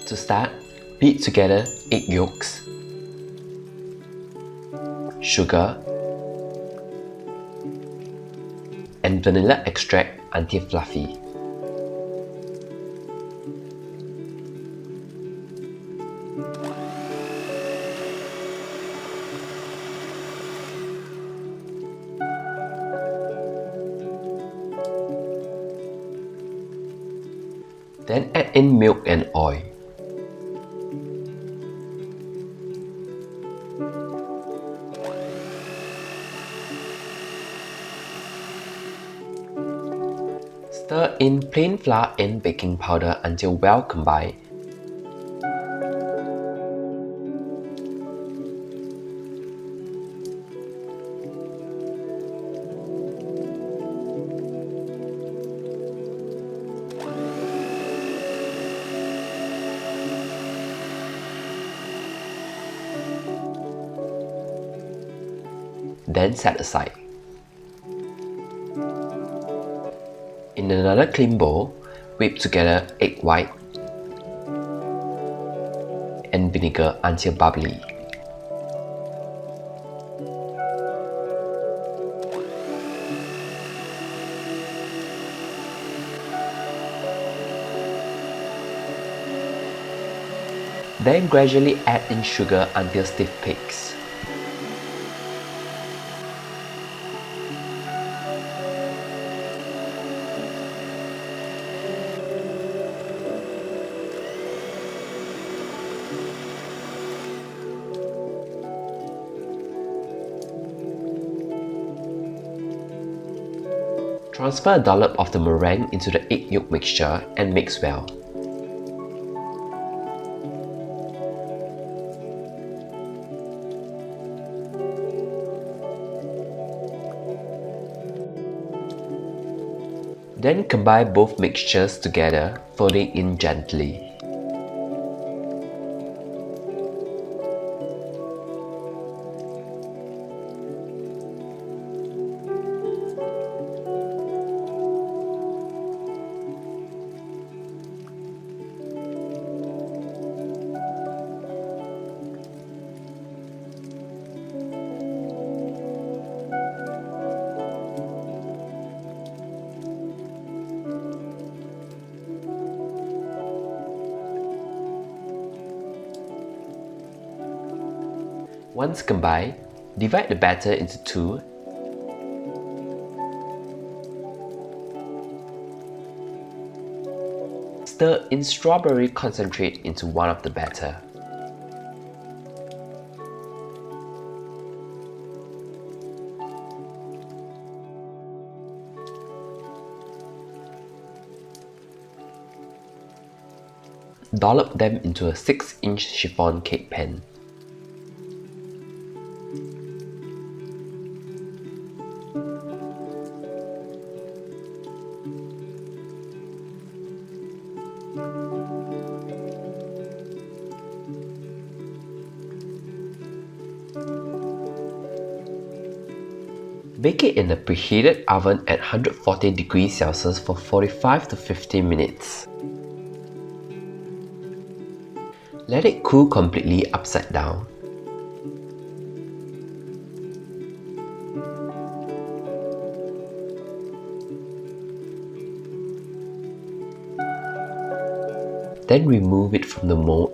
To start, beat together egg yolks, sugar, and vanilla extract until fluffy. Then add in milk and oil. Stir in plain flour and baking powder until well combined. Then set aside. In another clean bowl, whip together egg white and vinegar until bubbly. Then gradually add in sugar until stiff peaks. Transfer a dollop of the meringue into the egg yolk mixture and mix well. Then combine both mixtures together, folding in gently. Once combined, divide the batter into two . Stir in strawberry concentrate into one of the batter. Dollop them into a 6-inch chiffon cake pan. Bake it in a preheated oven at 140 degrees Celsius for 45 to 50 minutes. Let it cool completely upside down. Then remove it from the mold .